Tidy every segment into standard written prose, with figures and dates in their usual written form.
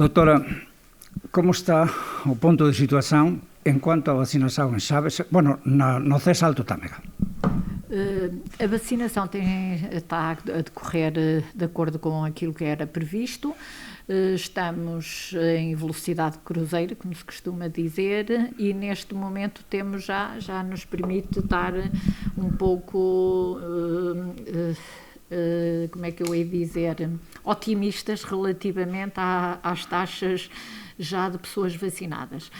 Doutora, como está o ponto de situación en cuanto a vacinação em Chaves, no CES Alto Tâmega? A vacinação está a decorrer de acordo com aquilo que era previsto. Estamos em velocidade de cruzeiro, como se costuma dizer, e neste momento temos já nos permite estar um pouco, como é que eu ia dizer, otimistas relativamente às taxas já de pessoas vacinadas.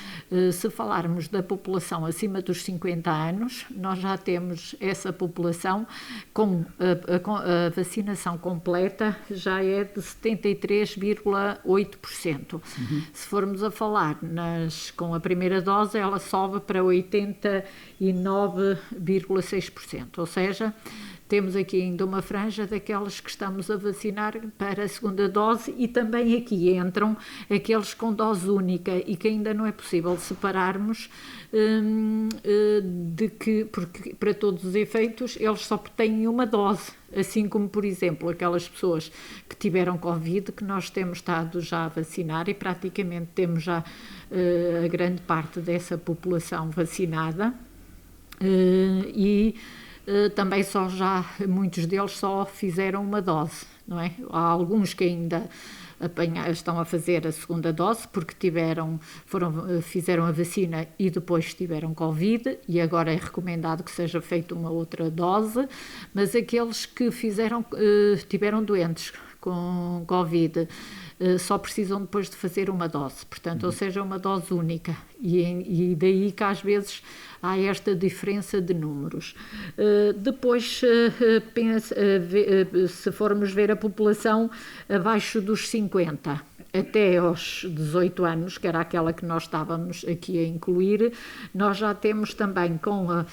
Se falarmos da população acima dos 50 anos, nós já temos essa população com a vacinação completa já é de 73,8%. Se formos a falar com a primeira dose, ela sobe para 89,6%, ou seja, temos aqui ainda uma franja daquelas que estamos a vacinar para a segunda dose e também aqui entram aqueles com dose única e que ainda não é possível separarmos porque para todos os efeitos eles só têm uma dose, assim como, por exemplo, aquelas pessoas que tiveram Covid, que nós temos estado já a vacinar e praticamente temos já a grande parte dessa população vacinada também muitos deles só fizeram uma dose, não é? Há alguns que ainda estão a fazer a segunda dose porque fizeram a vacina e depois tiveram Covid e agora é recomendado que seja feita uma outra dose, mas aqueles que tiveram doentes com Covid só precisam depois de fazer uma dose, portanto, ou seja, uma dose única, e daí que às vezes há esta diferença de números. Depois, se formos ver a população abaixo dos 50, até aos 18 anos, que era aquela que nós estávamos aqui a incluir, nós já temos também com a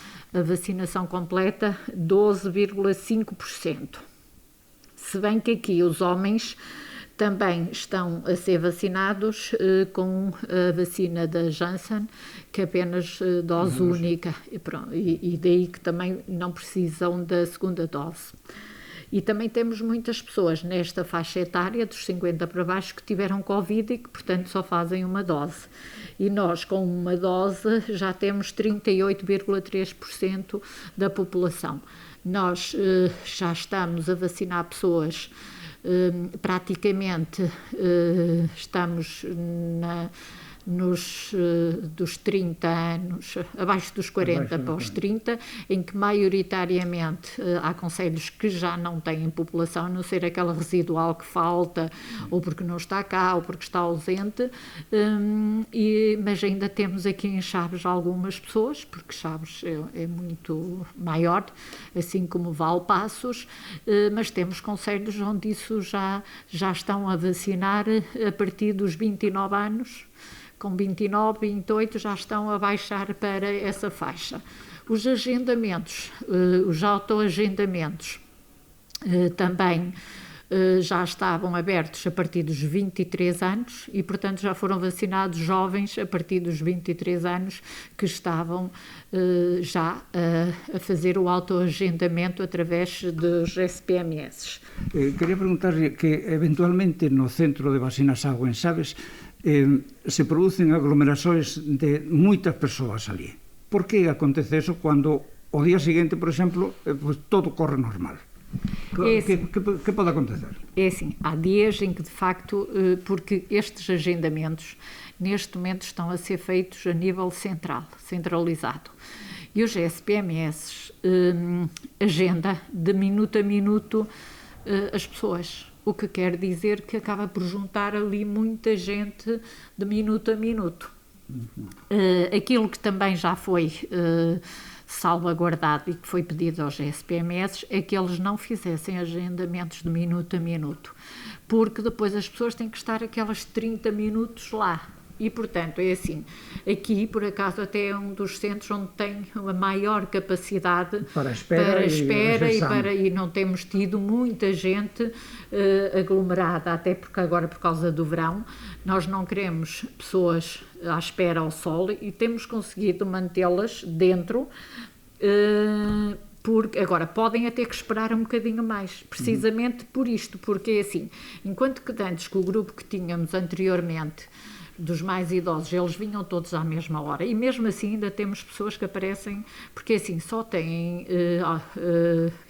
vacinação completa 12,5%. Se bem que aqui os homens também estão a ser vacinados com a vacina da Janssen, que é apenas dose única, e daí que também não precisam da segunda dose. E também temos muitas pessoas nesta faixa etária, dos 50 para baixo, que tiveram Covid e que, portanto, só fazem uma dose. E nós, com uma dose, já temos 38,3% da população. Nós já estamos a vacinar pessoas, praticamente estamos dos 30 anos, abaixo dos 40 para os 30, em que maioritariamente há concelhos que já não têm população, a não ser aquela residual que falta, ou porque não está cá, ou porque está ausente, mas ainda temos aqui em Chaves algumas pessoas, porque Chaves é muito maior, assim como Valpaços, mas temos concelhos onde isso já estão a vacinar a partir dos 29 anos, com 29, 28 já estão a baixar para essa faixa. Os agendamentos, os autoagendamentos também já estavam abertos a partir dos 23 anos e, portanto, já foram vacinados jovens a partir dos 23 anos que estavam já a fazer o autoagendamento através dos SPMS. Queria perguntar-lhe que, eventualmente, no centro de vacinação em Chaves, se producen aglomerações de muitas persoas ali. Por que acontece isso quando o día seguinte, por exemplo, todo corre normal? Que pode acontecer? É assim, há dias em que de facto, porque estes agendamentos neste momento estão a ser feitos a nível centralizado, e os SPMS agenda de minuto a minuto as pessoas, o que quer dizer que acaba por juntar ali muita gente de minuto a minuto. Aquilo que também já foi salvaguardado e que foi pedido aos SPMS é que eles não fizessem agendamentos de minuto a minuto, porque depois as pessoas têm que estar aquelas 30 minutos lá. E, portanto, é assim, aqui, por acaso, até é um dos centros onde tem uma maior capacidade para espera e não temos tido muita gente aglomerada, até porque agora, por causa do verão, nós não queremos pessoas à espera ao sol e temos conseguido mantê-las dentro, Porque, agora, podem até que esperar um bocadinho mais, precisamente por isto, porque é assim, enquanto que antes, com o grupo que tínhamos anteriormente, dos mais idosos, eles vinham todos à mesma hora, e mesmo assim ainda temos pessoas que aparecem, porque assim, só têm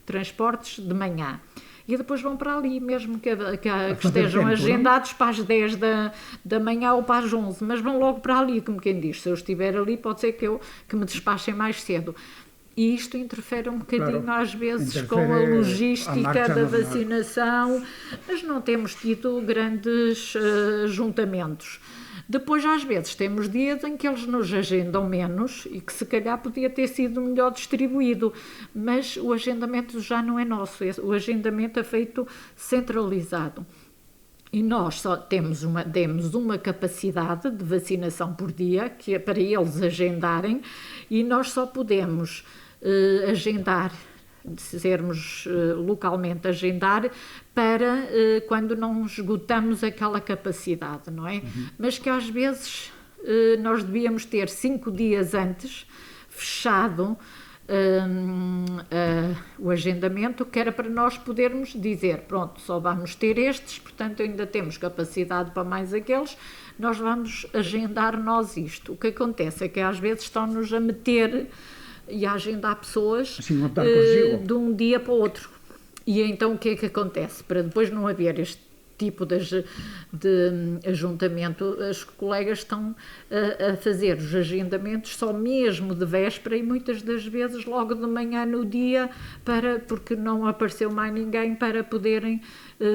transportes de manhã, e depois vão para ali, mesmo que estejam agendados para as 10 da manhã ou para as 11, mas vão logo para ali, como quem diz, se eu estiver ali pode ser que me despachem mais cedo. E isto interfere um bocadinho, claro, às vezes, com a logística da vacinação, mas não temos tido grandes juntamentos. Depois, às vezes, temos dias em que eles nos agendam menos e que se calhar podia ter sido melhor distribuído, mas o agendamento já não é nosso, o agendamento é feito centralizado. E nós só demos uma capacidade de vacinação por dia, que é para eles agendarem, e nós só podemos agendar, dizermos localmente agendar, para quando não esgotamos aquela capacidade, não é? Mas que às vezes nós devíamos ter 5 dias antes fechado o agendamento, que era para nós podermos dizer, pronto, só vamos ter estes, portanto ainda temos capacidade para mais aqueles, nós vamos agendar nós isto. O que acontece é que às vezes estão-nos a meter e a agendar pessoas assim, de um dia para o outro. E então o que é que acontece? Para depois não haver este tipo de ajuntamento, os colegas estão a fazer os agendamentos só mesmo de véspera e muitas das vezes logo de manhã no dia, porque não apareceu mais ninguém para poderem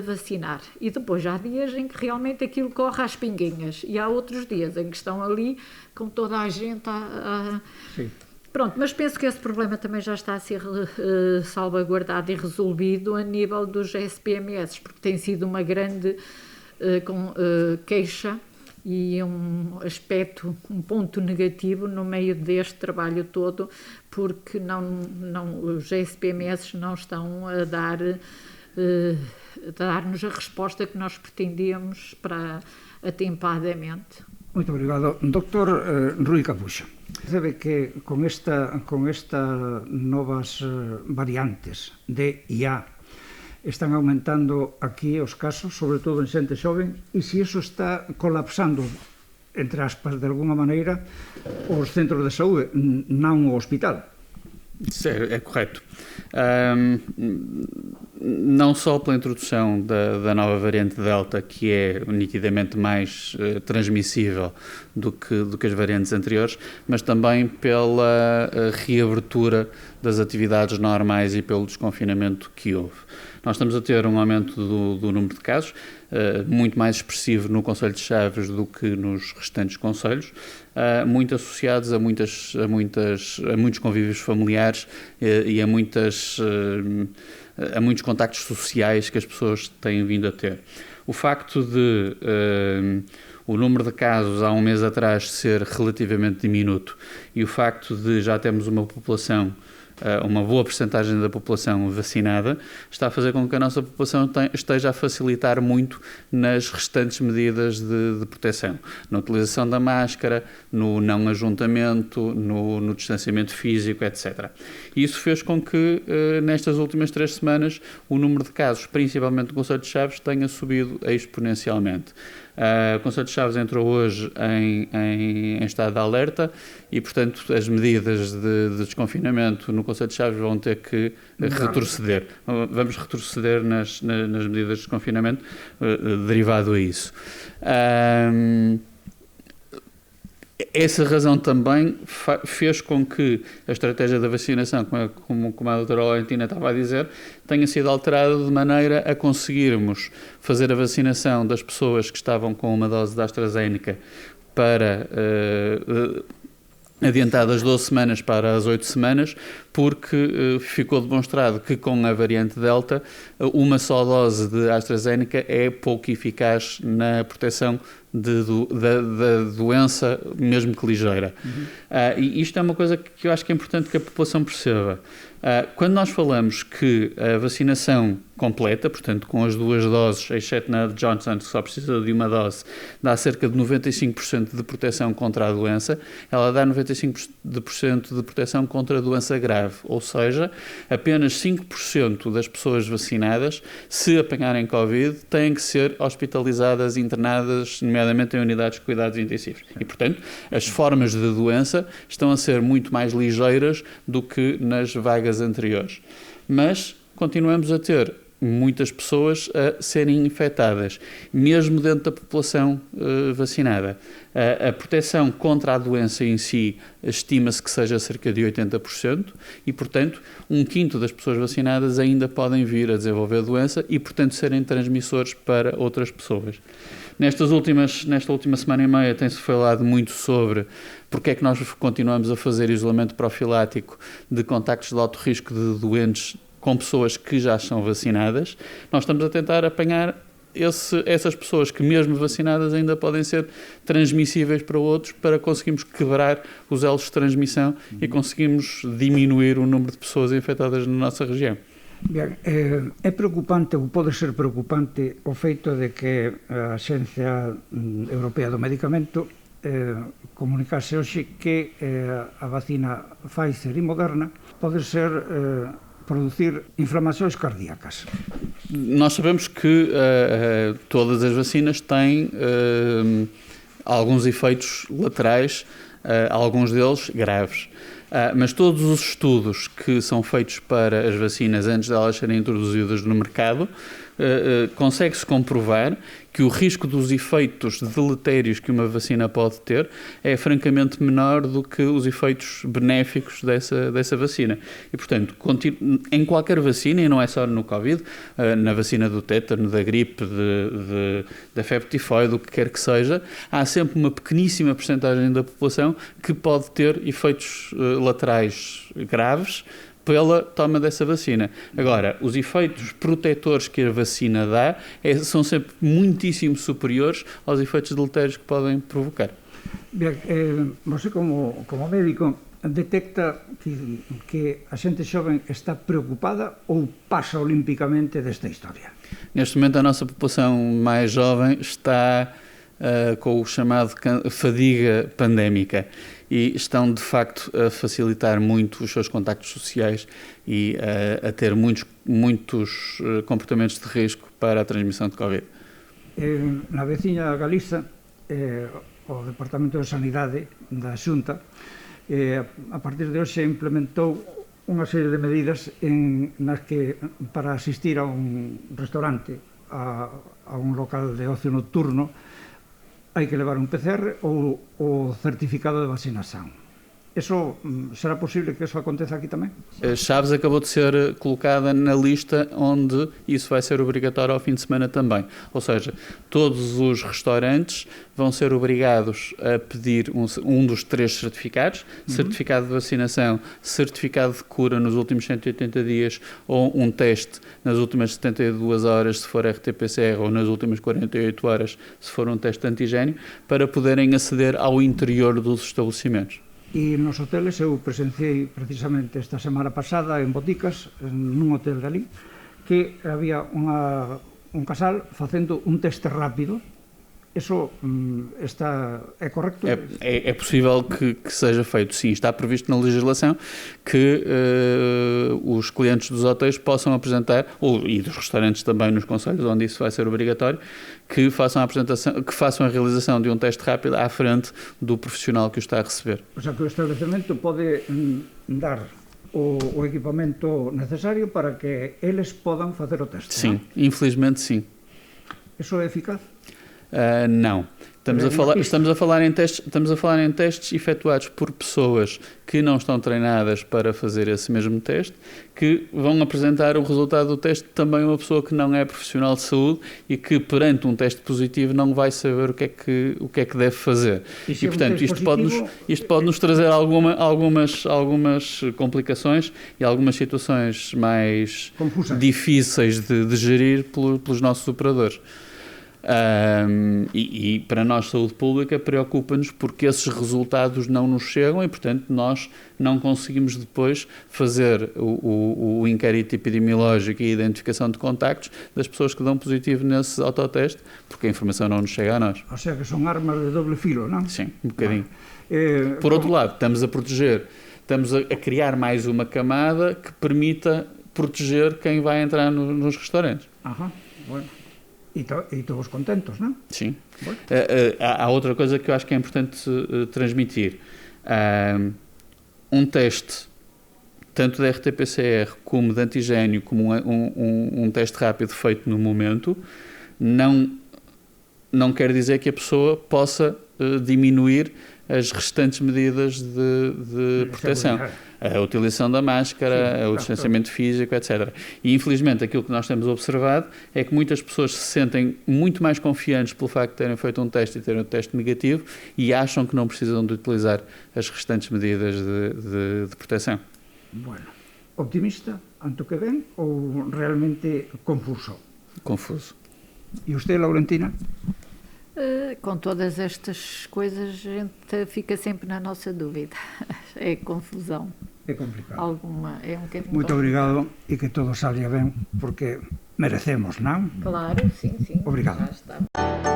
vacinar. E depois há dias em que realmente aquilo corre às pinguinhas e há outros dias em que estão ali com toda a gente Sim. Pronto, mas penso que esse problema também já está a ser salvaguardado e resolvido a nível dos SPMS, porque tem sido uma grande queixa e um aspecto, um ponto negativo no meio deste trabalho todo, porque os SPMS não estão a dar-nos a resposta que nós pretendíamos para atempadamente. Muito obrigado. Dr. Rui Capucho, sabe que con estas novas variantes D e A están aumentando aquí os casos, sobre todo en xente xoven, e se iso está colapsando, entre aspas, de alguna maneira, os centros de saúde, non o hospital. É correto. Não só pela introdução da nova variante Delta, que é nitidamente mais transmissível do que as variantes anteriores, mas também pela reabertura das atividades normais e pelo desconfinamento que houve. Nós estamos a ter um aumento do número de casos, muito mais expressivo no Concelho de Chaves do que nos restantes concelhos, muito associados a muitos convívios familiares e a muitos contactos sociais que as pessoas têm vindo a ter. O facto de o número de casos há um mês atrás ser relativamente diminuto e o facto de já termos uma boa percentagem da população vacinada, está a fazer com que a nossa população esteja a facilitar muito nas restantes medidas de proteção, na utilização da máscara, no não ajuntamento, no distanciamento físico, etc. E isso fez com que, nestas últimas 3 semanas, o número de casos, principalmente no Concelho de Chaves, tenha subido exponencialmente. O Concelho de Chaves entrou hoje em estado de alerta e, portanto, as medidas de desconfinamento no Concelho de Chaves vão ter que retroceder. Vamos retroceder nas medidas de desconfinamento derivado a isso. Essa razão também fez com que a estratégia da vacinação, como a doutora Valentina estava a dizer, tenha sido alterada de maneira a conseguirmos fazer a vacinação das pessoas que estavam com uma dose de AstraZeneca para adiantadas 12 semanas para as 8 semanas, porque ficou demonstrado que com a variante Delta, uma só dose de AstraZeneca é pouco eficaz na proteção da doença, mesmo que ligeira. E isto é uma coisa que eu acho que é importante que a população perceba. Quando nós falamos que a vacinação completa, portanto, com as 2 doses, exceto na Johnson, que só precisa de uma dose, dá cerca de 95% de proteção contra a doença, ela dá 95% de proteção contra a doença grave, ou seja, apenas 5% das pessoas vacinadas, se apanharem Covid, têm que ser hospitalizadas, internadas, nomeadamente em unidades de cuidados intensivos. E, portanto, as formas de doença estão a ser muito mais ligeiras do que nas vagas anteriores. Mas continuamos a ter muitas pessoas a serem infectadas, mesmo dentro da população vacinada. A proteção contra a doença em si estima-se que seja cerca de 80% e, portanto, 1/5 das pessoas vacinadas ainda podem vir a desenvolver a doença e, portanto, serem transmissores para outras pessoas. Nesta última semana e meia tem-se falado muito sobre porque é que nós continuamos a fazer isolamento profilático de contactos de alto risco de doentes com pessoas que já são vacinadas. Nós estamos a tentar apanhar essas pessoas que, mesmo vacinadas, ainda podem ser transmissíveis para outros, para conseguirmos quebrar os elos de transmissão e conseguirmos diminuir o número de pessoas infectadas na nossa região. Bien, é preocupante, ou pode ser preocupante, o feito de que a Axencia Europea do Medicamento comunicase hoxe que a vacina Pfizer e Moderna pode ser producir inflamações cardíacas. Nós sabemos que todas as vacinas têm alguns efeitos laterais, alguns deles graves. Mas todos os estudos que são feitos para as vacinas antes de elas serem introduzidas no mercado, consegue-se comprovar que o risco dos efeitos deletérios que uma vacina pode ter é francamente menor do que os efeitos benéficos dessa vacina. E, portanto, em qualquer vacina, e não é só no Covid, na vacina do tétano, da gripe, da febre tifoide, o que quer que seja, há sempre uma pequeníssima percentagem da população que pode ter efeitos laterais graves pela toma dessa vacina. Agora, os efeitos protetores que a vacina dá são sempre muitíssimo superiores aos efeitos deletérios que podem provocar. Bien, você como médico detecta que a xente xoven está preocupada ou pasa olimpicamente desta historia? Neste momento a nossa população mais jovem está com o chamado fadiga pandémica e estão de facto a facilitar muito os seus contactos sociais e a ter muitos comportamentos de risco para a transmissão de Covid. Na veciña Galiza, o Departamento de Sanidade da Xunta, a partir de hoxe implementou unha serie de medidas nas que para asistir a un restaurante, a un local de ocio nocturno, hai que levar un PCR ou o certificado de vacinación. Eso, será posible que eso aconteça aquí tamén? Chaves acabou de ser colocada na lista onde isso vai ser obrigatório ao fim de semana também. Ou seja, todos os restaurantes vão ser obrigados a pedir um dos 3 certificados, certificado de vacinação, certificado de cura nos últimos 180 dias ou um teste nas últimas 72 horas se for RT-PCR ou nas últimas 48 horas se for um teste de antigénio, para poderem aceder ao interior dos estabelecimentos. E nos hoteles, eu presenciei precisamente esta semana pasada en Boticas, nun hotel de ali, que había un casal facendo un teste rápido. Eso é correcto? É possível que seja feito, sim. Está previsto na legislação que os clientes dos hotéis possam apresentar, e dos restaurantes também nos concelhos onde isso vai ser obrigatório, que façam a realização de um teste rápido à frente do profissional que o está a receber. O sea, que o estabelecemento pode dar o equipamento necessário para que eles possam fazer o teste. Sim, não? Infelizmente sim. Isso é eficaz? Não. Estamos a falar em testes efetuados por pessoas que não estão treinadas para fazer esse mesmo teste, que vão apresentar o resultado do teste também a uma pessoa que não é profissional de saúde e que perante um teste positivo não vai saber o que é que deve fazer. E portanto, isto pode nos trazer algumas complicações e algumas situações mais confusas, difíceis de gerir pelos nossos operadores. E para nós, saúde pública, preocupa-nos porque esses resultados não nos chegam e, portanto, nós não conseguimos depois fazer o inquérito epidemiológico e a identificação de contactos das pessoas que dão positivo nesse autoteste, porque a informação não nos chega a nós. Ou seja, que são armas de doble filo, não? Sim, um bocadinho. Por outro lado, estamos a proteger, estamos a criar mais uma camada que permita proteger quem vai entrar nos restaurantes. Bueno. E todos contentos, não? Sim. Há outra coisa que eu acho que é importante transmitir. Um teste, tanto de RT-PCR como de antigénio, como um teste rápido feito no momento, não quer dizer que a pessoa possa diminuir as restantes medidas de proteção. A utilização da máscara, o distanciamento físico, etc. E, infelizmente, aquilo que nós temos observado é que muitas pessoas se sentem muito mais confiantes pelo facto de terem feito um teste e terem um teste negativo e acham que não precisam de utilizar as restantes medidas de proteção. Bueno, optimista ante o que ven ou realmente confuso? Confuso. E você, Laurentina? Com todas estas coisas, a gente fica sempre na nossa dúvida. É confusão. É complicado. Alguma, é um bocadinho Muito obrigado e que todo salga ben, porque merecemos, não? Claro, sim. Obrigado. Já está.